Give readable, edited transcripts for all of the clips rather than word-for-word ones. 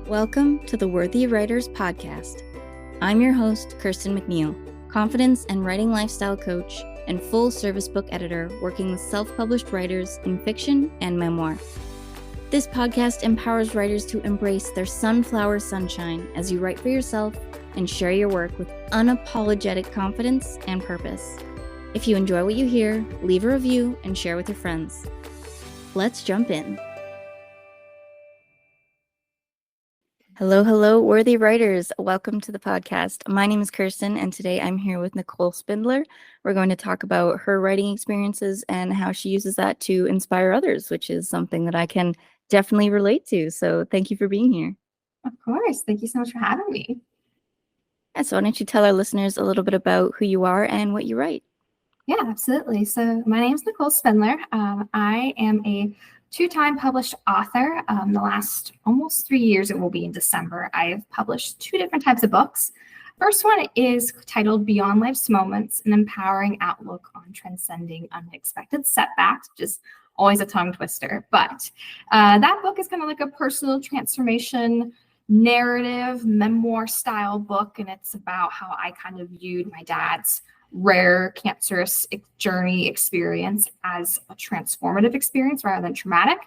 Welcome to the Worthy Writers Podcast. I'm your host, Kirsten McNeil, confidence and writing lifestyle coach and full-service book editor working with self-published writers in fiction and memoir. This podcast empowers writers to embrace their sunflower sunshine as you write for yourself and share your work with unapologetic confidence and purpose. If you enjoy what you hear, leave a review and share with your friends. Let's jump in. Hello, worthy writers. Welcome to the podcast. My name is Kirsten, and today I'm here with Nicole Spindler. We're going to talk about her writing experiences and how she uses that to inspire others, which is something that I can definitely relate to. So thank you for being here. Of course. Thank you so much for having me. So why don't you tell our listeners a little bit about who you are and what you write? Yeah, absolutely. So my name is Nicole Spindler. I am a two-time published author. The last almost 3 years, it will be in December, I've published two different types of books. First one is titled Beyond Life's Moments, an empowering outlook on transcending unexpected setbacks, which is always a tongue twister. But that book is kind of like a personal transformation narrative, memoir style book. And it's about how I kind of viewed my dad's rare cancerous journey experience as a transformative experience rather than traumatic.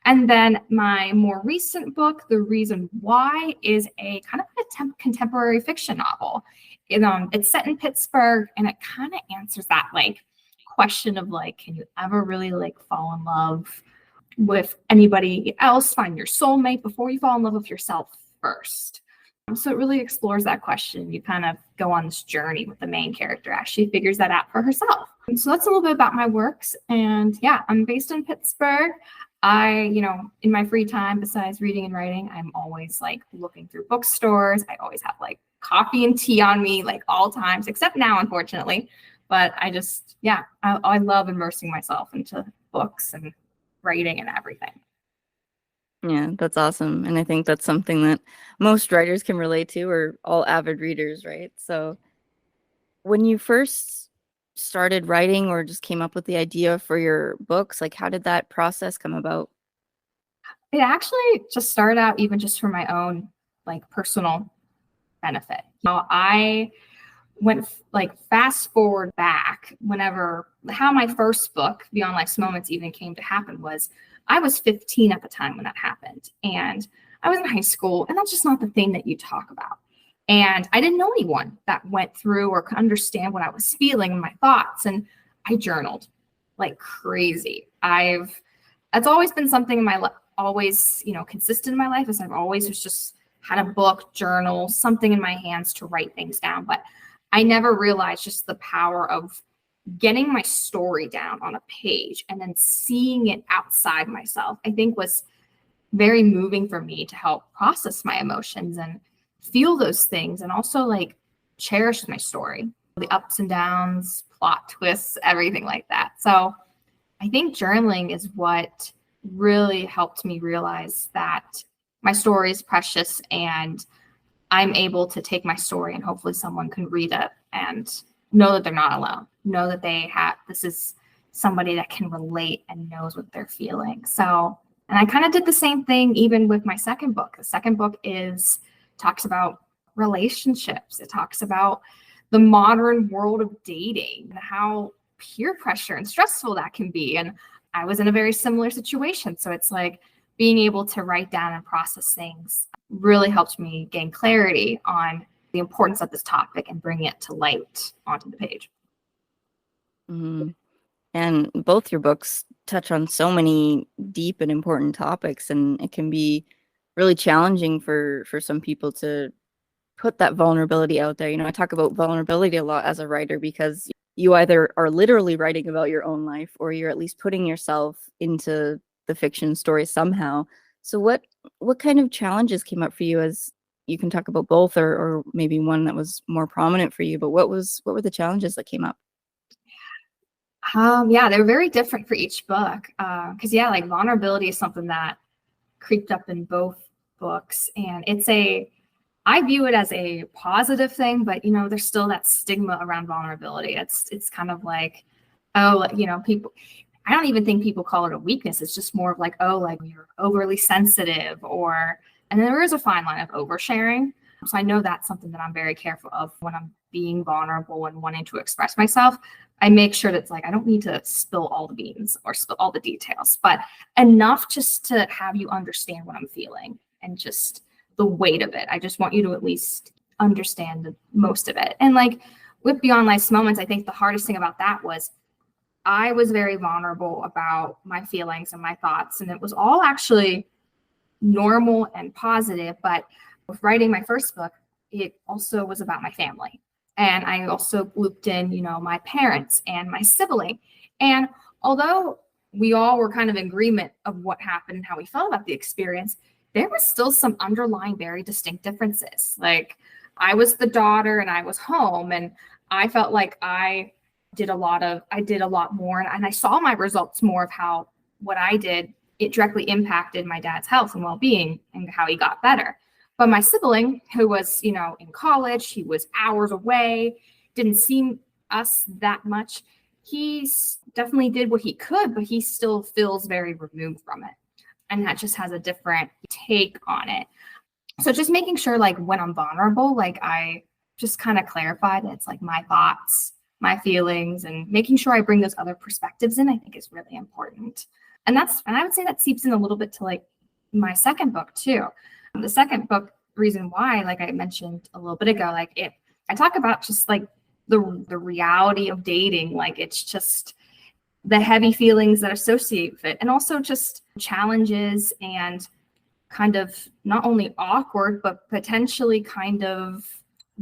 And then my more recent book, The Reason Why, is a kind of a contemporary fiction novel. It's set in Pittsburgh, and it kind of answers that question of can you ever really fall in love with anybody else, find your soulmate before you fall in love with yourself first? So it really explores that question. You kind of go on this journey with the main character as she figures that out for herself. And so that's a little bit about my works. And yeah, I'm based in Pittsburgh. In my free time, besides reading and writing, I'm always looking through bookstores. I always have coffee and tea on me all times, except now, unfortunately. But I love immersing myself into books and writing and everything. Yeah, that's awesome. And I think that's something that most writers can relate to, or all avid readers, right? So when you first started writing or just came up with the idea for your books, how did that process come about? It actually just started out even just for my own personal benefit. I went fast forward back how my first book, Beyond Life's Moments, even came to happen was I was 15 at the time when that happened. And I was in high school, and that's just not the thing that you talk about. And I didn't know anyone that went through or could understand what I was feeling and my thoughts. And I journaled like crazy. That's always been something in my life, always, consistent in my life, is I've always just had a book, journal, something in my hands to write things down. But I never realized just the power of getting my story down on a page and then seeing it outside myself, I think was very moving for me to help process my emotions and feel those things, and also cherish my story, the ups and downs, plot twists, everything like that. So I think journaling is what really helped me realize that my story is precious, and I'm able to take my story and hopefully someone can read it and know that they're not alone, know that this is somebody that can relate and knows what they're feeling. So, and I kind of did the same thing even with my second book. The second book talks about relationships. It talks about the modern world of dating and how peer pressure and stressful that can be. And I was in a very similar situation. So it's being able to write down and process things really helped me gain clarity on the importance of this topic and bring it to light onto the page. Mm-hmm. And both your books touch on so many deep and important topics, and it can be really challenging for some people to put that vulnerability out there. I talk about vulnerability a lot as a writer because you either are literally writing about your own life, or you're at least putting yourself into the fiction story somehow. So what kind of challenges came up for you? As you can talk about both, or maybe one that was more prominent for you, but what were the challenges that came up? They're very different for each book. Because vulnerability is something that creeped up in both books, and I view it as a positive thing, but there's still that stigma around vulnerability. It's kind of people, I don't even think people call it a weakness. It's just more of you're overly sensitive, or And then there is a fine line of oversharing. So I know that's something that I'm very careful of when I'm being vulnerable and wanting to express myself. I make sure that it's like, I don't need to spill all the beans or spill all the details, but enough just to have you understand what I'm feeling and just the weight of it. I just want you to at least understand most of it. And like with Beyond Life's Moments, I think the hardest thing about that was I was very vulnerable about my feelings and my thoughts, and it was all actually normal and positive. But with writing my first book, it also was about my family. And I also looped in, my parents and my sibling. And although we all were kind of in agreement of what happened and how we felt about the experience, there was still some underlying very distinct differences. Like I was the daughter and I was home, and I felt like I did a lot more, and I saw my results more of how what I did, it directly impacted my dad's health and well-being and how he got better. But my sibling, who was, in college, he was hours away, didn't see us that much. He definitely did what he could, but he still feels very removed from it. And that just has a different take on it. So just making sure, like, when I'm vulnerable, like, I just kind of clarified it's like my thoughts, my feelings, and making sure I bring those other perspectives in, I think is really important. And I would say that seeps in a little bit to like my second book too. The second book, reason why, like I mentioned a little bit ago, I talk about just like the reality of dating. Like it's just the heavy feelings that associate with it, and also just challenges and kind of not only awkward, but potentially kind of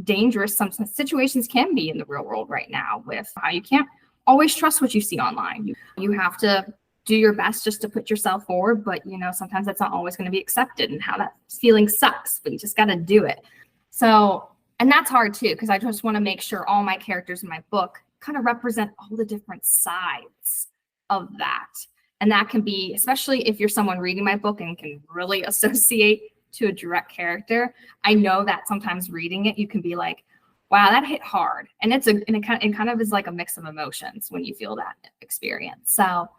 dangerous some situations can be in the real world right now, with how you can't always trust what you see online. You have to do your best just to put yourself forward, but sometimes that's not always going to be accepted, and how that feeling sucks, but you just got to do it. So, and that's hard too, because I just want to make sure all my characters in my book kind of represent all the different sides of that. And that can be, especially if you're someone reading my book and can really associate to a direct character. I know that sometimes reading it, you can be like, wow, that hit hard. And it kind of is like a mix of emotions when you feel that experience. So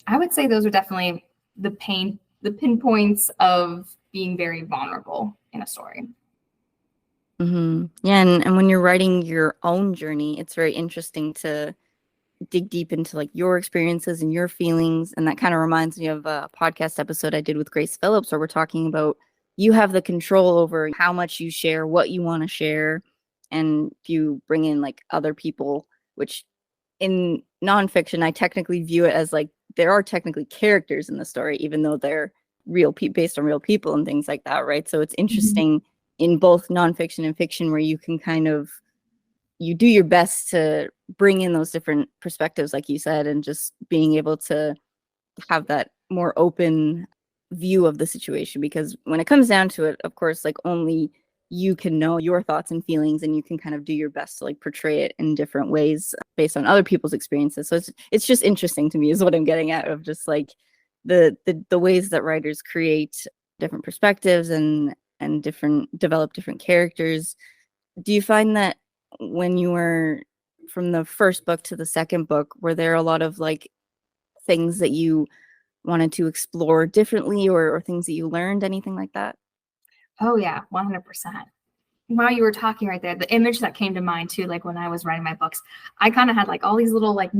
I would say those are definitely the pinpoints of being very vulnerable in a story. Mm-hmm. Yeah, and when you're writing your own journey, it's very interesting to dig deep into like your experiences and your feelings. And that kind of reminds me of a podcast episode I did with Grace Phillips, where we're talking about you have the control over how much you share, what you want to share, and if you bring in like other people, which in nonfiction, I technically view it as like there are technically characters in the story, even though they're based on real people and things like that, right? So it's interesting in both nonfiction and fiction, where you can kind of you do your best to bring in those different perspectives, like you said, and just being able to have that more open view of the situation. Because when it comes down to it, of course, like only you can know your thoughts and feelings, and you can kind of do your best to like portray it in different ways based on other people's experiences. So it's just interesting to me is what I'm getting at, of just like the ways that writers create different perspectives and develop different characters. Do you find that when you were from the first book to the second book, were there a lot of like things that you wanted to explore differently, or things that you learned, anything like that? Oh yeah, 100%. While you were talking right there, the image that came to mind too, like when I was writing my books, I kind of had like all these little like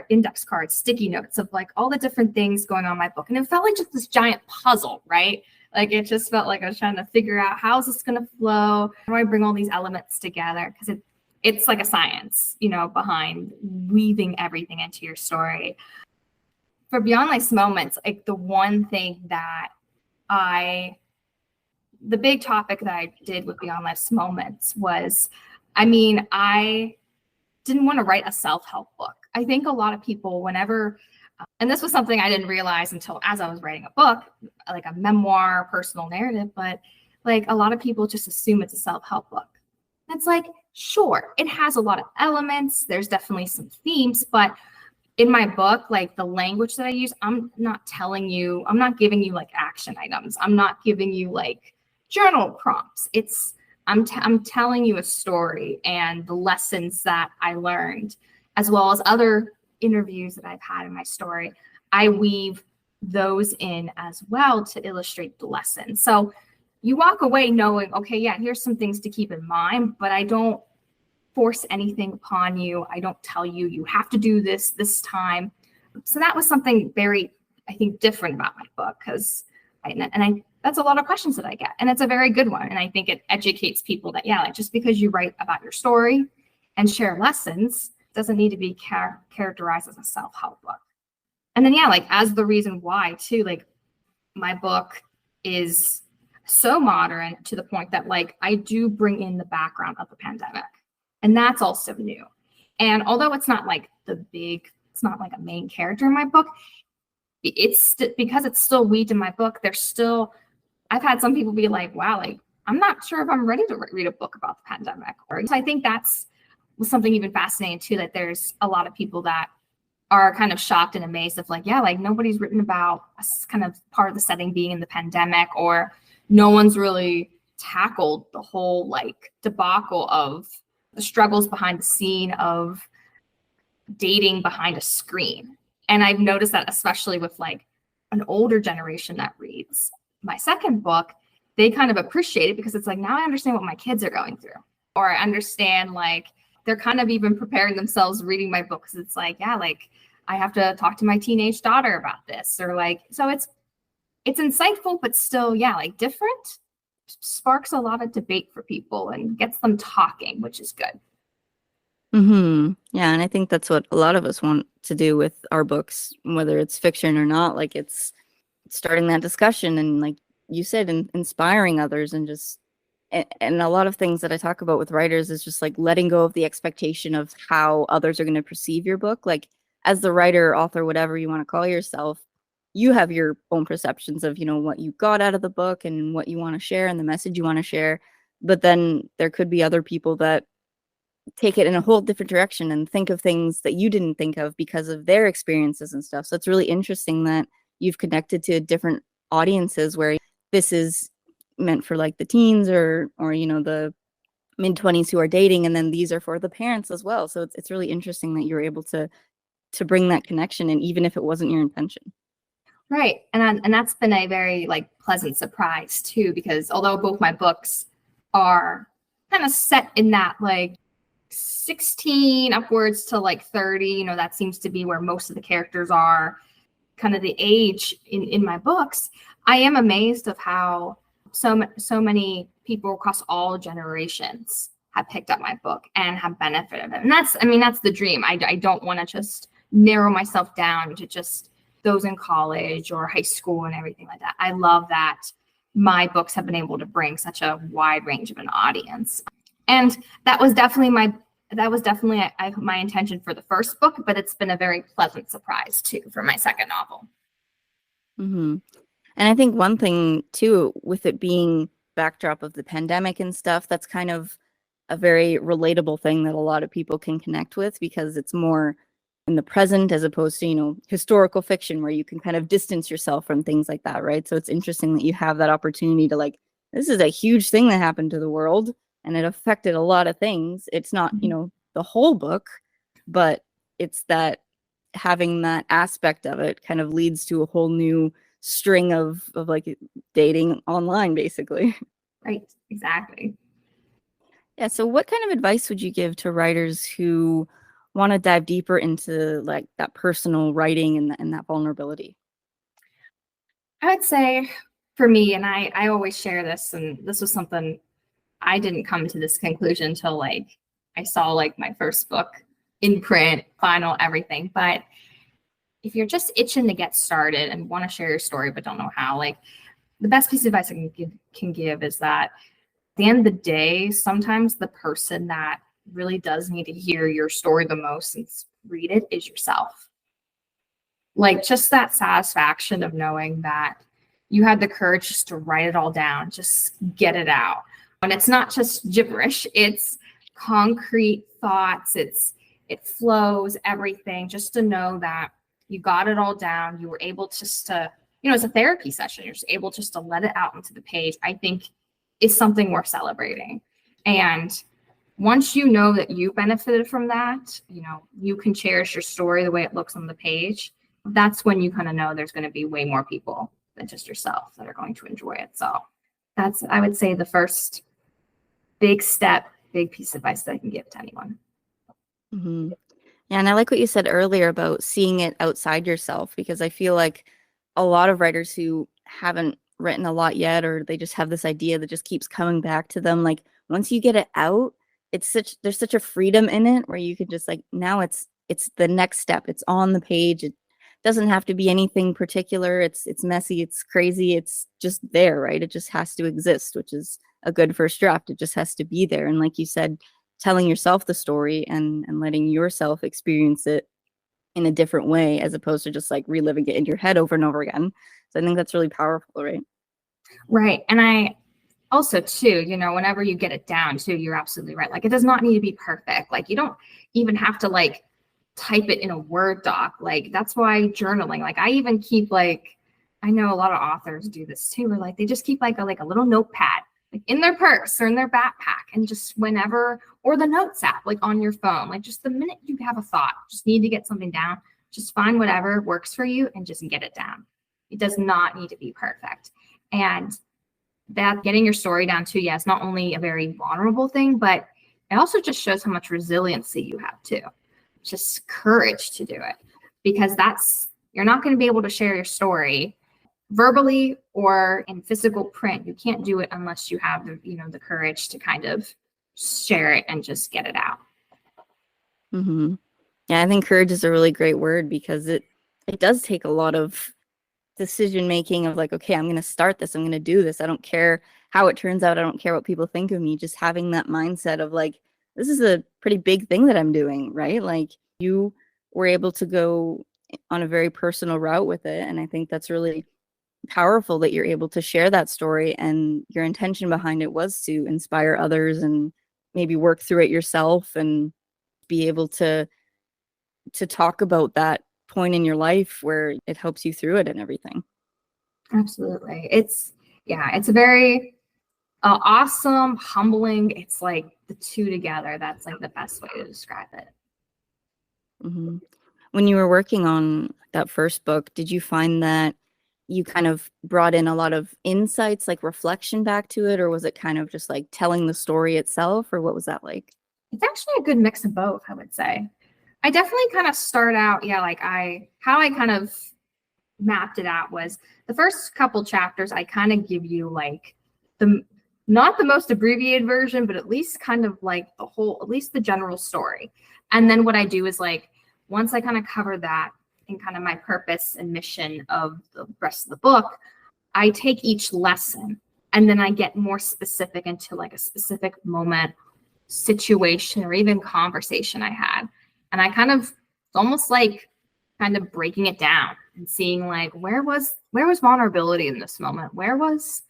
index cards, sticky notes of like all the different things going on in my book. And it felt like just this giant puzzle, right? Like it just felt like I was trying to figure out, how's this going to flow? How do I bring all these elements together? Because it's like a science, behind weaving everything into your story. For Beyond Life's Moments, like the one thing that the big topic that I did with Beyond Life's Moments was, I didn't want to write a self-help book. I think a lot of people, whenever, and this was something I didn't realize until as I was writing a book, like a memoir, personal narrative, but like a lot of people just assume it's a self-help book. It's like, sure, it has a lot of elements. There's definitely some themes, but in my book, like the language that I use, I'm not giving you like action items. I'm not giving you like journal prompts. I'm telling you a story and the lessons that I learned, as well as other interviews that I've had in my story. I weave those in as well to illustrate the lesson. So you walk away knowing, okay, yeah, here's some things to keep in mind, but I don't force anything upon you. I don't tell you, you have to do this time. So that was something very, I think, different about my book, because that's a lot of questions that I get. And it's a very good one. And I think it educates people that, yeah, like just because you write about your story and share lessons doesn't need to be characterized as a self-help book. And then, yeah, like as the reason why too, like my book is so modern to the point that like I do bring in the background of the pandemic. And that's also new. And although it's not like it's not like a main character in my book, it's because it's still weaved in my book. I've had some people be like, wow, like, I'm not sure if I'm ready to read a book about the pandemic. So I think that's something even fascinating too, that there's a lot of people that are kind of shocked and amazed of like, yeah, like nobody's written about kind of part of the setting being in the pandemic, or no one's really tackled the whole like debacle of the struggles behind the scene of dating behind a screen. And I've noticed that especially with like an older generation that reads my second book, they kind of appreciate it because it's like, now I understand what my kids are going through, or I understand like they're kind of even preparing themselves reading my book, because it's like, yeah, like I have to talk to my teenage daughter about this, or like, so it's insightful, but still, yeah, like different, sparks a lot of debate for people and gets them talking, which is good. Yeah, and I think that's what a lot of us want to do with our books, whether it's fiction or not. Like it's starting that discussion and, like you said, inspiring others, and just and a lot of things that I talk about with writers is just like letting go of the expectation of how others are going to perceive your book. Like as the writer, author, whatever you want to call yourself, you have your own perceptions of, what you got out of the book and what you want to share and the message you want to share. But then there could be other people that take it in a whole different direction and think of things that you didn't think of because of their experiences and stuff. So it's really interesting that you've connected to different audiences where this is meant for like the teens or the mid-20s who are dating, and then these are for the parents as well. So it's really interesting that you're able to bring that connection in, even if it wasn't your intention. Right. And that's been a very like pleasant surprise too, because although both my books are kind of set in that like 16 upwards to like 30, that seems to be where most of the characters are, kind of the age in my books, I am amazed of how so many people across all generations have picked up my book and have benefited. And that's the dream. I don't want to just narrow myself down to just those in college or high school and everything like that. I love that my books have been able to bring such a wide range of an audience. And that was definitely my intention for the first book, but it's been a very pleasant surprise too for my second novel. And I think one thing too, with it being backdrop of the pandemic and stuff, that's kind of a very relatable thing that a lot of people can connect with, because it's more in the present as opposed to, historical fiction where you can kind of distance yourself from things like that, right? So it's interesting that you have that opportunity to like, this is a huge thing that happened to the world and it affected a lot of things. It's not, the whole book, but it's that having that aspect of it kind of leads to a whole new string of like dating online, basically. Right, exactly. Yeah. So what kind of advice would you give to writers who want to dive deeper into like that personal writing and that vulnerability? I would say for me, and I always share this, and this was something I didn't come to this conclusion until like I saw like my first book in print, final, everything. But if you're just itching to get started and want to share your story but don't know how, like the best piece of advice I can give is that at the end of the day, sometimes the person that really does need to hear your story the most and read it is yourself. Like just that satisfaction of knowing that you had the courage just to write it all down, just get it out. And it's not just gibberish, it's concrete thoughts, it flows, everything, just to know that you got it all down. You were able just to, it's a therapy session. You're just able just to let it out onto the page, I think is something worth celebrating. And once you know that you benefited from that, you can cherish your story the way it looks on the page. That's when you kind of know there's going to be way more people than just yourself that are going to enjoy it. So That's, I would say, the first big step, big piece of advice that I can give to anyone. Mm-hmm. Yeah, and I like what you said earlier about seeing it outside yourself, because I feel like a lot of writers who haven't written a lot yet, or they just have this idea that just keeps coming back to them, like once you get it out, there's such a freedom in it where you could just like, now it's the next step. It's on the page. It doesn't have to be anything particular. It's messy, it's crazy, it's just there, right? It just has to exist, which is a good first draft. It just has to be there. And like you said, telling yourself the story and letting yourself experience it in a different way, as opposed to just like reliving it in your head over and over again. So I think that's really powerful, right? Right. And I also too, whenever you get it down too, you're absolutely right. Like, it does not need to be perfect. Like, you don't even have to like type it in a Word doc. Like, that's why journaling, like I even keep like, I know a lot of authors do this too, where like they just keep like a little notepad like in their purse or in their backpack, and just whenever, or the notes app like on your phone, like just the minute you have a thought, just need to get something down, just find whatever works for you and just get it down. It does not need to be perfect. And that getting your story down too, yeah, it's not only a very vulnerable thing, but it also just shows how much resiliency you have too. Just courage to do it, because you're not going to be able to share your story verbally or in physical print. You can't do it unless you have the courage to kind of share it and just get it out. Mm-hmm. Yeah, I think courage is a really great word, because it does take a lot of decision making of like, okay, I'm going to start this, I'm going to do this, I don't care how it turns out, I don't care what people think of me. Just having that mindset of like, this is a pretty big thing that I'm doing, right? Like, you were able to go on a very personal route with it, and I think that's really powerful that you're able to share that story, and your intention behind it was to inspire others and maybe work through it yourself and be able to talk about that point in your life where it helps you through it and everything. Absolutely. It's a very awesome, humbling. It's like the two together. That's like the best way to describe it. Mm-hmm. When you were working on that first book, did you find that you kind of brought in a lot of insights, like reflection back to it, or was it kind of just like telling the story itself, or what was that like? It's actually a good mix of both, I would say. I definitely kind of start out, like how I kind of mapped it out was the first couple chapters, I kind of give you like not the most abbreviated version, but at least kind of like at least the general story. And then what I do is like, once I kind of cover that and kind of my purpose and mission of the rest of the book, I take each lesson and then I get more specific into like a specific moment, situation, or even conversation I had. And I kind of, it's almost like kind of breaking it down and seeing like, where was vulnerability in this moment? Where was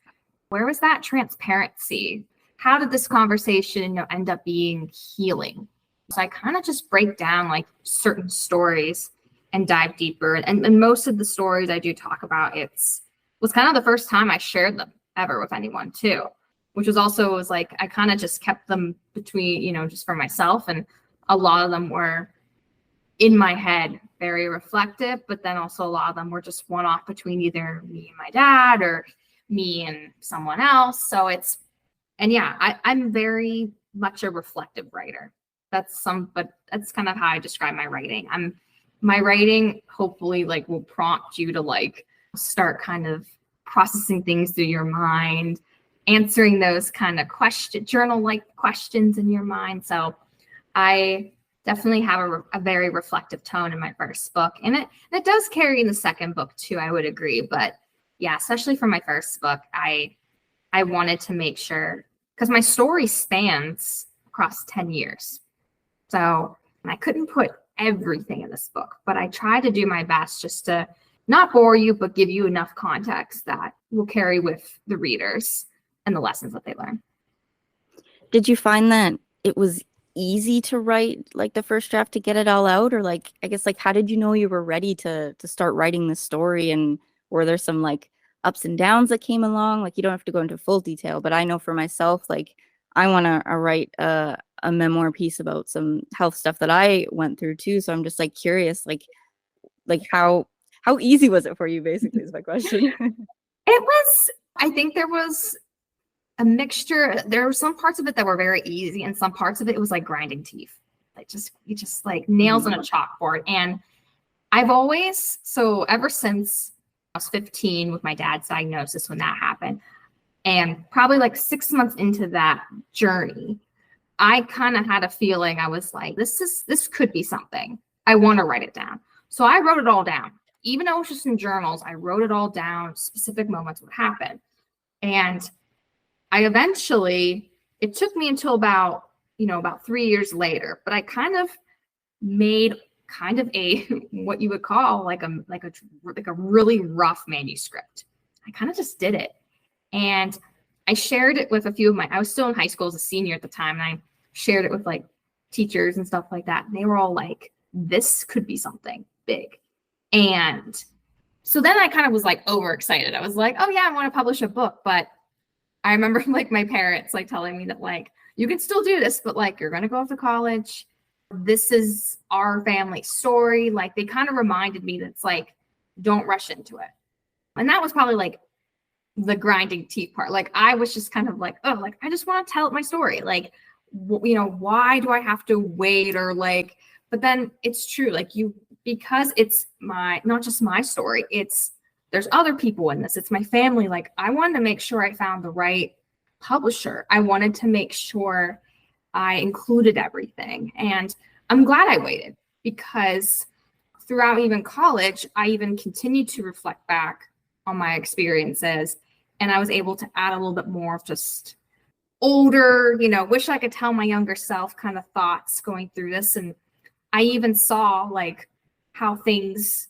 that transparency? How did this conversation end up being healing? So I kind of just break down like certain stories and dive deeper. And most of the stories I do talk about, was kind of the first time I shared them ever with anyone too, which was like, I kind of just kept them between, just for myself. And a lot of them were in my head, very reflective, but then also a lot of them were just one off between either me and my dad or me and someone else. So I'm very much a reflective writer. But that's kind of how I describe my writing. My writing hopefully like will prompt you to like start kind of processing things through your mind, answering those kind of journal-like questions in your mind. So I definitely have a very reflective tone in my first book, and it does carry in the second book too, I would agree. But yeah, especially for my first book, I wanted to make sure, because my story spans across 10 years. So I couldn't put everything in this book, but I tried to do my best just to not bore you, but give you enough context that will carry with the readers and the lessons that they learn. Did you find that it was easy to write like the first draft to get it all out, or like, I guess, like, how did you know you were ready to start writing the story? And were there some like ups and downs that came along? Like, you don't have to go into full detail, but I know for myself, like, I want to write a memoir piece about some health stuff that I went through too. So I'm just like curious, like how easy was it for you, basically, is my question. It was, I think there was a mixture. There were some parts of it that were very easy, and some parts of it was like grinding teeth. Like you just like nails on a chalkboard. And I've always, so ever since I was 15 with my dad's diagnosis when that happened, and probably like 6 months into that journey, I kind of had a feeling. I was like, this could be something. I want to write it down. So I wrote it all down. Even though it was just in journals, I wrote it all down, specific moments would happen. And I eventually, it took me until about 3 years later, but I kind of made kind of a, what you would call like a really rough manuscript. I kind of just did it. And I shared it with a few of I was still in high school as a senior at the time. And I shared it with like teachers and stuff like that. And they were all like, this could be something big. And so then I kind of was like overexcited. I was like, oh yeah, I want to publish a book. But I remember like my parents like telling me that like, you can still do this, but like, you're going to go off to college. This is our family story. Like they kind of reminded me that it's like, don't rush into it. And that was probably like the grinding teeth part. Like I was just kind of like, oh, like I just want to tell my story. Like, why do I have to wait? Or like, but then it's true. Like because it's not just my story, there's other people in this. It's my family. Like I wanted to make sure I found the right publisher. I wanted to make sure I included everything. And I'm glad I waited, because throughout even college, I even continued to reflect back on my experiences. And I was able to add a little bit more of just older, wish I could tell my younger self kind of thoughts going through this. And I even saw like how things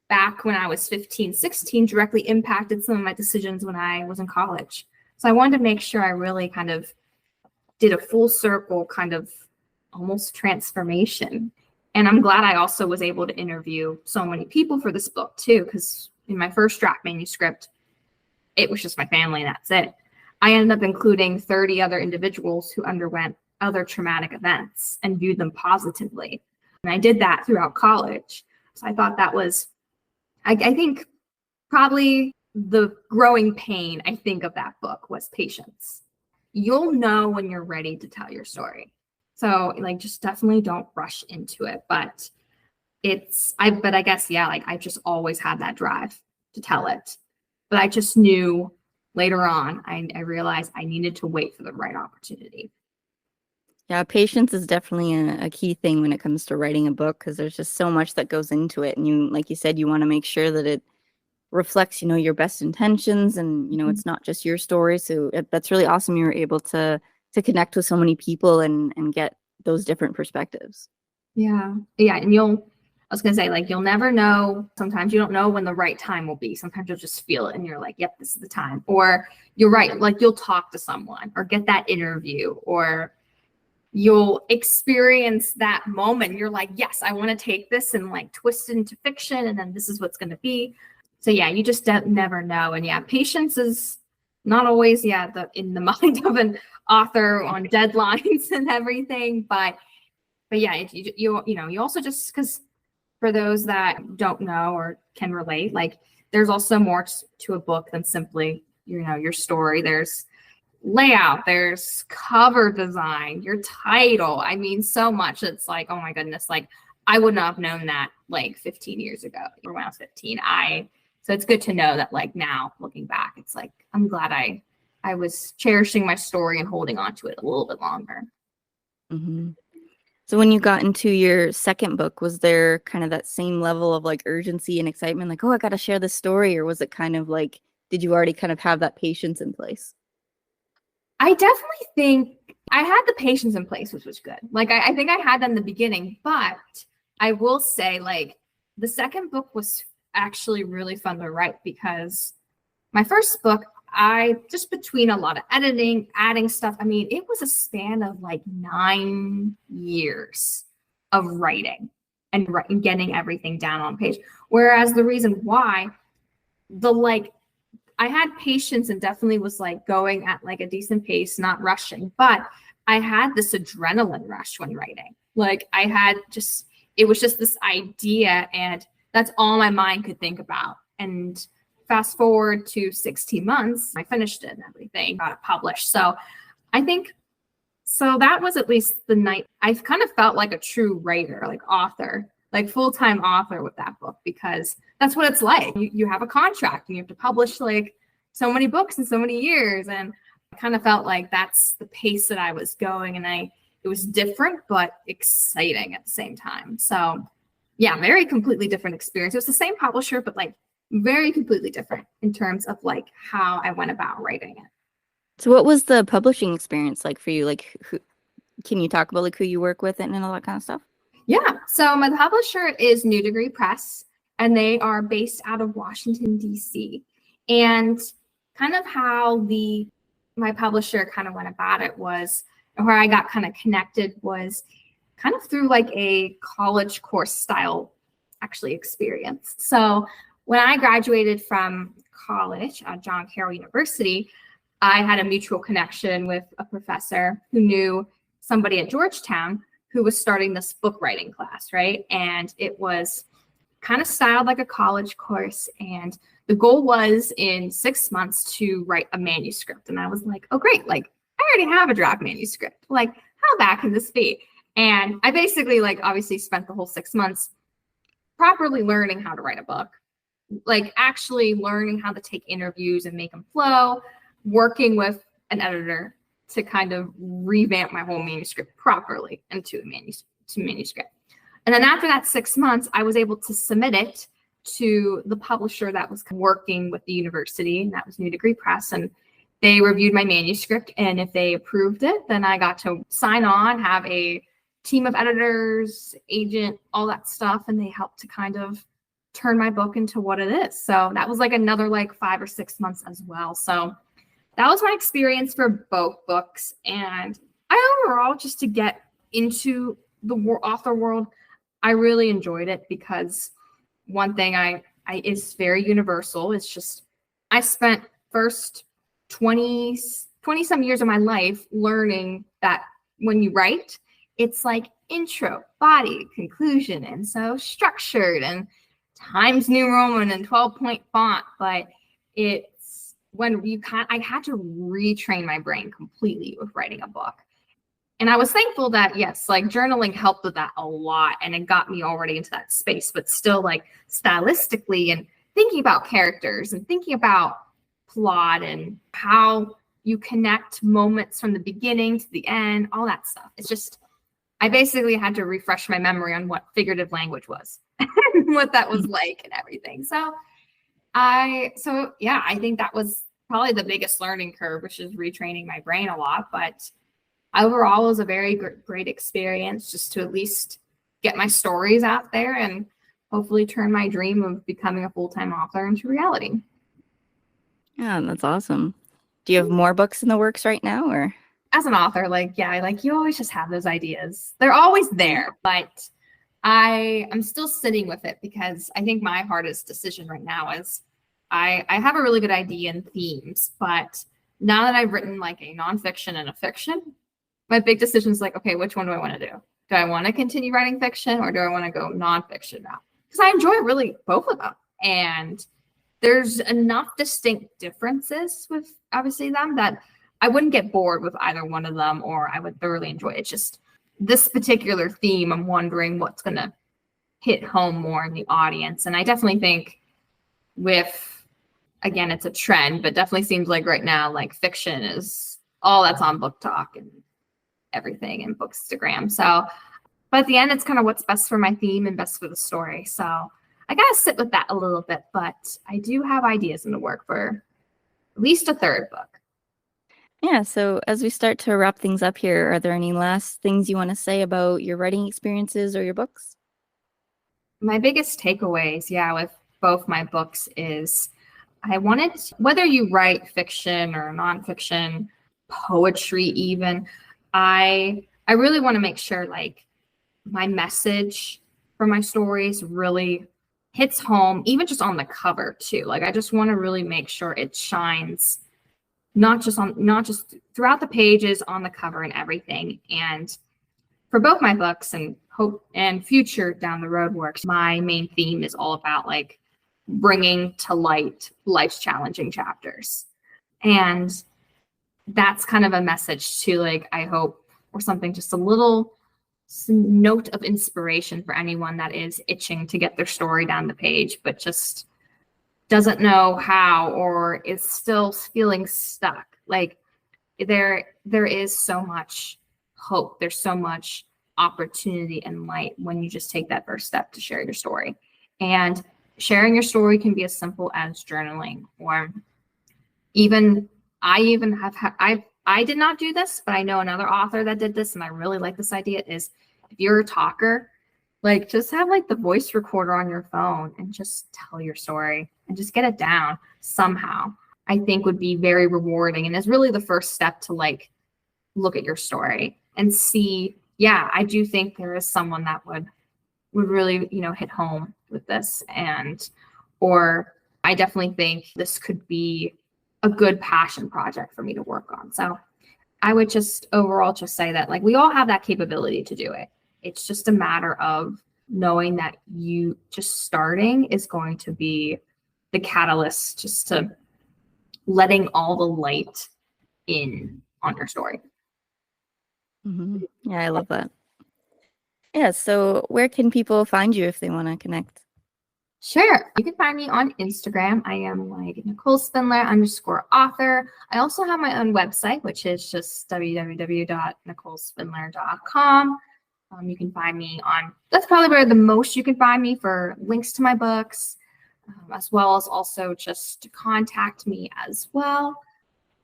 back when I was 15, 16 directly impacted some of my decisions when I was in college. So I wanted to make sure I really kind of did a full circle kind of almost transformation. And I'm glad I also was able to interview so many people for this book too, because in my first draft manuscript, it was just my family and that's it. I ended up including 30 other individuals who underwent other traumatic events and viewed them positively. And I did that throughout college. So I thought that was, I think probably the growing pain, I think, of that book was patience. You'll know when you're ready to tell your story. So like, just definitely don't rush into it. But I guess, yeah, like I just always had that drive to tell it. But I just knew later on, I realized I needed to wait for the right opportunity. Yeah, patience is definitely a key thing when it comes to writing a book, because there's just so much that goes into it. And you, like you said, you want to make sure that it reflects, your best intentions, and, it's not just your story. So that's really awesome. You were able to connect with so many people and get those different perspectives. Yeah. Yeah. And I was going to say, like, you'll never know. Sometimes you don't know when the right time will be. Sometimes you'll just feel it and you're like, yep, this is the time. Or you're right. Like you'll talk to someone or get that interview, or you'll experience that moment. You're like, yes, I want to take this and like twist it into fiction. And then this is what's going to be. So yeah, you just never know. And yeah, patience is not always, in the mind of an author on deadlines and everything. But yeah, you also, just because for those that don't know or can relate, like there's also more to a book than simply, your story. There's layout, there's cover design, your title. I mean, so much. It's like, oh my goodness, like I would not have known that like 15 years ago or when I was 15. So it's good to know that like now looking back, it's like, I'm glad I was cherishing my story and holding on to it a little bit longer. Mm-hmm. So when you got into your second book, was there kind of that same level of like urgency and excitement? Like, oh, I got to share this story. Or was it kind of like, did you already kind of have that patience in place? I definitely think I had the patience in place, which was good. Like, I think I had that in the beginning, but I will say like the second book was actually really fun to write, because my first book, I just, between a lot of editing, adding stuff, I mean, it was a span of like 9 years of writing and getting everything down on page. Whereas the reason why I had patience and definitely was like going at like a decent pace, not rushing, but I had this adrenaline rush when writing. Like it was just this idea, and that's all my mind could think about. And fast forward to 16 months, I finished it and everything, got it published. So I think, so that was at least the night I kind of felt like a true writer, like author, like full-time author with that book, because that's what it's like. You have a contract and you have to publish like so many books in so many years. And I kind of felt like that's the pace that I was going. And it was different, but exciting at the same time. So yeah, very completely different experience. It was the same publisher, but like very completely different in terms of like how I went about writing it. So what was the publishing experience like for you? Like, can you talk about like who you work with and all that kind of stuff? Yeah. So my publisher is New Degree Press, and they are based out of Washington, D.C. And kind of how my publisher kind of went about it was, where I got kind of connected was kind of through like a college course style actually experience. So when I graduated from college at John Carroll University, I had a mutual connection with a professor who knew somebody at Georgetown who was starting this book writing class, right? And it was kind of styled like a college course. And the goal was in 6 months to write a manuscript. And I was like, oh, great. Like, I already have a draft manuscript. Like, how bad can this be? And I basically like obviously spent the whole 6 months properly learning how to write a book, like actually learning how to take interviews and make them flow, working with an editor to kind of revamp my whole manuscript properly into a manuscript. And then after that 6 months, I was able to submit it to the publisher that was working with the university, and that was New Degree Press. And they reviewed my manuscript, and if they approved it, then I got to sign on, have a team of editors, agent, all that stuff, and they helped to kind of turn my book into what it is. So that was like another like 5 or 6 months as well. So that was my experience for both books. And I overall, just to get into the author world, I really enjoyed it because one thing I is very universal. It's just, I spent first 20 some years of my life learning that when you write, it's like intro, body, conclusion, and so structured and Times New Roman and 12-point font. But it's when I had to retrain my brain completely with writing a book. And I was thankful that, yes, like journaling helped with that a lot. And it got me already into that space, but still like stylistically and thinking about characters and thinking about plot and how you connect moments from the beginning to the end, all that stuff. It's just, I basically had to refresh my memory on what figurative language was, what that was like and everything. So yeah, I think that was probably the biggest learning curve, which is retraining my brain a lot. But overall, it was a very great experience just to at least get my stories out there and hopefully turn my dream of becoming a full-time author into reality. Yeah, that's awesome. Do you have more books in the works right now, or? As an author, like, yeah, like you always just have those ideas. They're always there, but I'm still sitting with it because I think my hardest decision right now is I have a really good idea and themes, but now that I've written like a nonfiction and a fiction, my big decision is like, okay, which one do I want to do? Do I want to continue writing fiction or do I want to go nonfiction now? Because I enjoy really both of them. And there's enough distinct differences with obviously them that I wouldn't get bored with either one of them, or I would thoroughly enjoy it. It's just this particular theme, I'm wondering what's going to hit home more in the audience. And I definitely think with, again, it's a trend, but definitely seems like right now, like fiction is all that's on Book Talk and everything and Bookstagram. So, but at the end, it's kind of what's best for my theme and best for the story. So I got to sit with that a little bit, but I do have ideas in the work for at least a third book. Yeah, so as we start to wrap things up here, are there any last things you want to say about your writing experiences or your books? My biggest takeaways, yeah, with both my books is I wanted, whether you write fiction or nonfiction, poetry even, I really want to make sure like my message for my stories really hits home, even just on the cover too. Like I just want to really make sure it shines not just throughout the pages, on the cover and everything. And for both my books and hope and future down the road works, my main theme is all about like bringing to light life's challenging chapters. And that's kind of a message to, like, I hope, or something, just a little note of inspiration for anyone that is itching to get their story down the page, but just doesn't know how, or is still feeling stuck. Like, there is so much hope. There's so much opportunity and light when you just take that first step to share your story. And sharing your story can be as simple as journaling, or I did not do this, but I know another author that did this, and I really like this idea, is if you're a talker, like, just have like the voice recorder on your phone and just tell your story and just get it down somehow. I think would be very rewarding, and is really the first step to, like, look at your story and see, yeah, I do think there is someone that would really, hit home with this. Or I definitely think this could be a good passion project for me to work on. So I would just overall just say that, like, we all have that capability to do it. It's just a matter of knowing that you just starting is going to be the catalyst just to letting all the light in on your story. Mm-hmm. Yeah, I love that. Yeah, so where can people find you if they want to connect? Sure. You can find me on Instagram. I am like Nicole Spindler _author. I also have my own website, which is just www.nicolespindler.com. You can find me on, that's probably where the most you can find me for links to my books, as well as also just to contact me as well.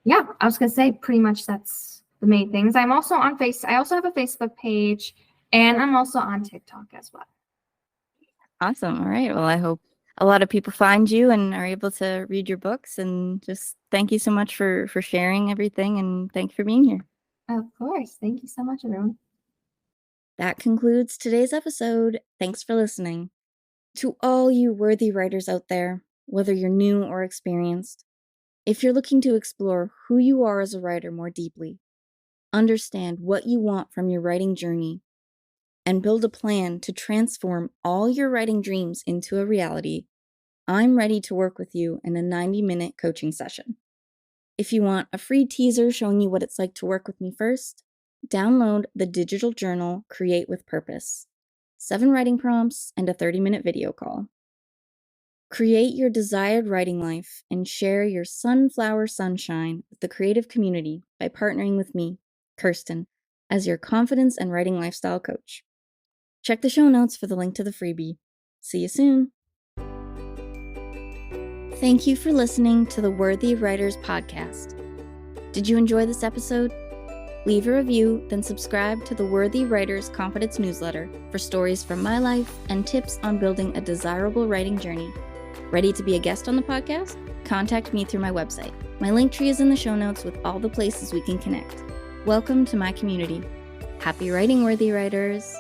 Yeah, I was going to say pretty much that's the main things. I'm also on I also have a Facebook page, and I'm also on TikTok as well. Awesome. All right. Well, I hope a lot of people find you and are able to read your books, and just thank you so much for sharing everything, and thank you for being here. Of course. Thank you so much, everyone. That concludes today's episode. Thanks for listening. To all you worthy writers out there, whether you're new or experienced, if you're looking to explore who you are as a writer more deeply, understand what you want from your writing journey, and build a plan to transform all your writing dreams into a reality, I'm ready to work with you in a 90-minute coaching session. If you want a free teaser showing you what it's like to work with me first, download the digital journal Create with Purpose, 7 writing prompts, and a 30-minute video call. Create your desired writing life and share your sunflower sunshine with the creative community by partnering with me, Kirsten, as your confidence and writing lifestyle coach. Check the show notes for the link to the freebie. See you soon. Thank you for listening to the Worthy Writers Podcast. Did you enjoy this episode? Leave a review, then subscribe to the Worthy Writers Confidence newsletter for stories from my life and tips on building a desirable writing journey. Ready to be a guest on the podcast? Contact me through my website. My link tree is in the show notes with all the places we can connect. Welcome to my community. Happy writing, Worthy Writers!